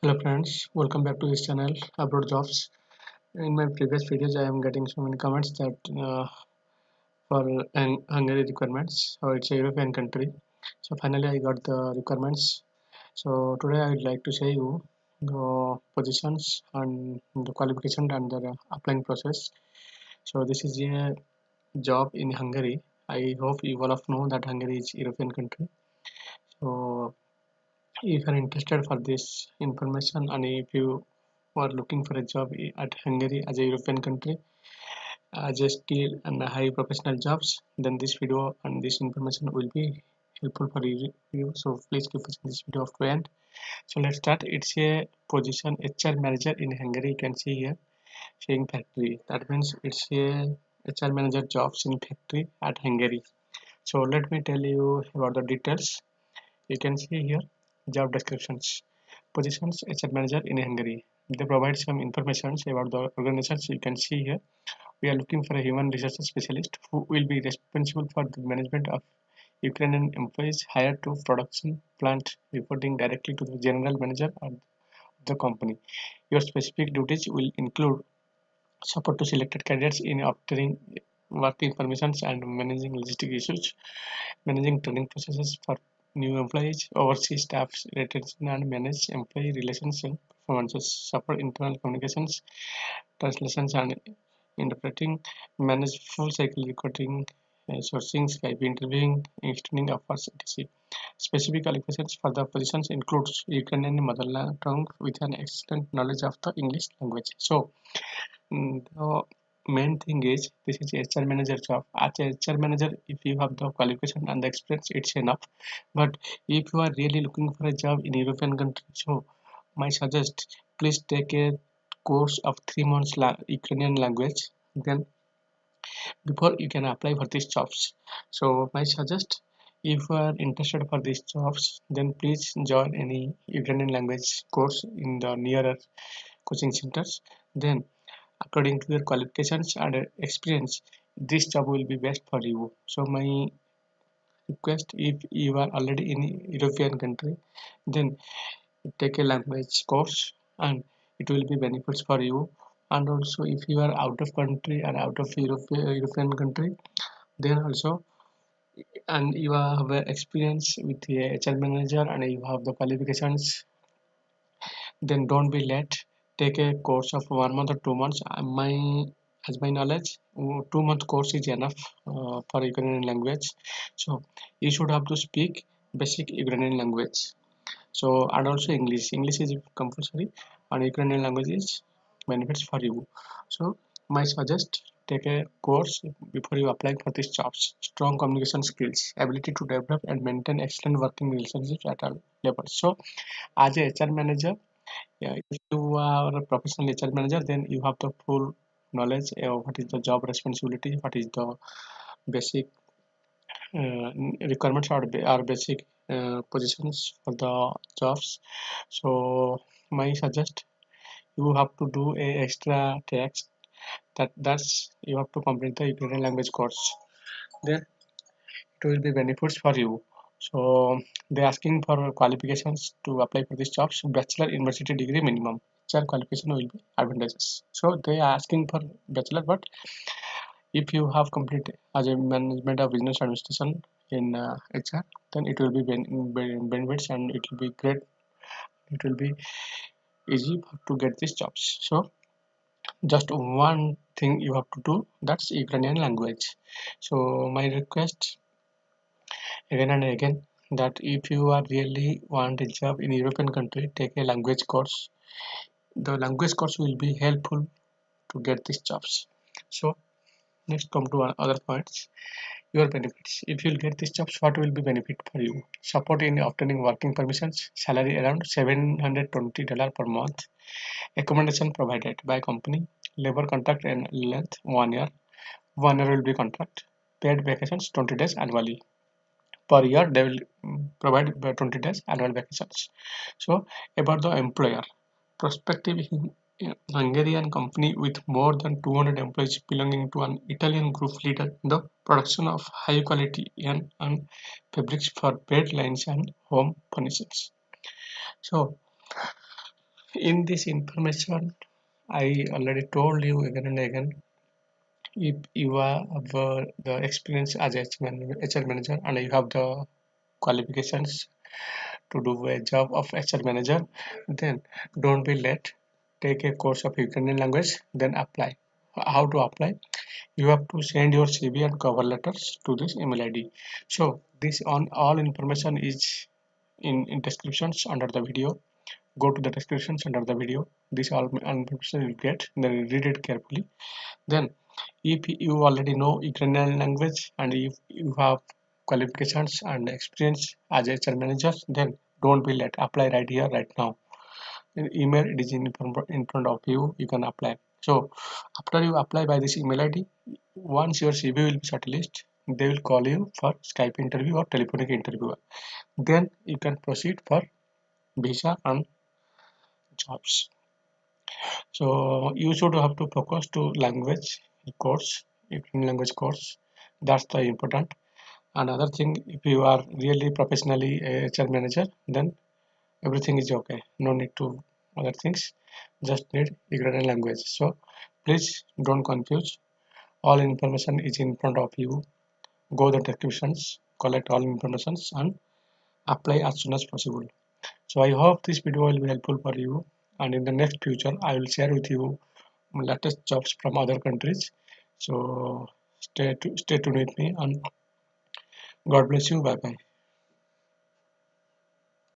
Hello friends, welcome back to this channel Abroad Jobs. In my previous videos, I am getting so many comments that for Hungary requirements, so it's a European country. So finally, I got the requirements. So today, I would like to show you the positions and the qualification and the applying process. So this is a job in Hungary. I hope you all of know that Hungary is European country. So if you are interested for this information and if you are looking for a job at Hungary as a European country as a skill and a high professional jobs, then this video and this information will be helpful for you. So please keep watching this video up to end. So let's start. It's a position HR manager in Hungary. You can see here saying factory. That means it's a HR manager jobs in factory at Hungary. So let me tell you about the details. You can see here job descriptions. Positions HR manager in Hungary. They provide some information about the organizations. You can see here. We are looking for a human resources specialist who will be responsible for the management of Ukrainian employees hired to production plant, reporting directly to the general manager of the company. Your specific duties will include support to selected candidates in obtaining working permissions and managing logistic issues, managing training processes for new employees, oversee staff's retention and manage employee relations and performances, support internal communications, translations and interpreting, manage full cycle recording, sourcing, Skype interviewing, extending offers, etc. Specific qualifications for the positions includes Ukrainian mother tongue with an excellent knowledge of the English language. So the main thing is this is HR manager job. As a HR manager, if you have the qualification and the experience, it's enough. But if you are really looking for a job in European country, so my suggest please take a course of 3 months Ukrainian language. Then before you can apply for these jobs. So my suggest if you are interested for these jobs, then please join any Ukrainian language course in the nearer coaching centers. Then according to your qualifications and experience, this job will be best for you. So my request, if you are already in European country, then take a language course and it will be benefits for you. And also if you are out of country and out of European country, then also and you have experience with the HR manager and you have the qualifications, then don't be late. Take a course of 1 month or 2 months. As my knowledge, 2 month course is enough for Ukrainian language. So you should have to speak basic Ukrainian language. So and also English. English is compulsory, and Ukrainian language is benefits for you. So my suggest take a course before you apply for these jobs. Strong communication skills, ability to develop and maintain excellent working relationships at all levels. So as a HR manager, yeah, if you are a professional HR manager, then you have the full knowledge of what is the job responsibility, what is the basic requirements or basic positions for the jobs. So my suggest you have to do a extra text that's you have to complete the Ukrainian language course. Then it will be benefits for you. So they're asking for qualifications to apply for these jobs. Bachelor university degree minimum. HR qualification will be advantageous. So they are asking for bachelor, but if you have completed as a management of business administration in HR, then it will be benefits and it will be great. It will be easy to get these jobs. So just one thing you have to do, that's Ukrainian language. So my request again and again that if you are really want a job in European country, take a language course. The language course will be helpful to get these jobs. So next come to other points. Your benefits. If you'll get these jobs, what will be benefit for you? Support in obtaining working permissions, salary around $720 per month, accommodation provided by company, labor contract and length 1 year. 1 year will be contract. Paid vacations 20 days annually. Per year they will provide 20 days annual vacations. So about the employer, prospective Hungarian company with more than 200 employees belonging to an Italian group leader in the production of high quality yarn and fabrics for bed lines and home furnishings. So In this information, I already told you again and again, if you have the experience as HR manager and you have the qualifications to do a job of HR manager, then don't be late. Take a course of Ukrainian language, then apply. How to apply? You have to send your CV and cover letters to this email ID. So this on all information is in descriptions under the video. Go to the descriptions under the video. This all information you get. Then read it carefully. Then if you already know Ukrainian language and if you have qualifications and experience as a HR manager, then don't be late. Apply right here, right now. Email it is in front of you. You can apply. So after you apply by this email ID, once your CV will be shortlisted, they will call you for Skype interview or telephonic interview. Then you can proceed for visa and jobs. So you should have to focus to language course, Ukrainian language course. That's the important. Another thing, if you are really professionally a HR manager, then everything is okay. No need to other things. Just need Ukrainian language. So please don't confuse. All information is in front of you. Go the descriptions, collect all informations, and apply as soon as possible. So I hope this video will be helpful for you. And in the next future, I will share with you latest jobs from other countries. So stay tuned with me and God bless you. Bye bye.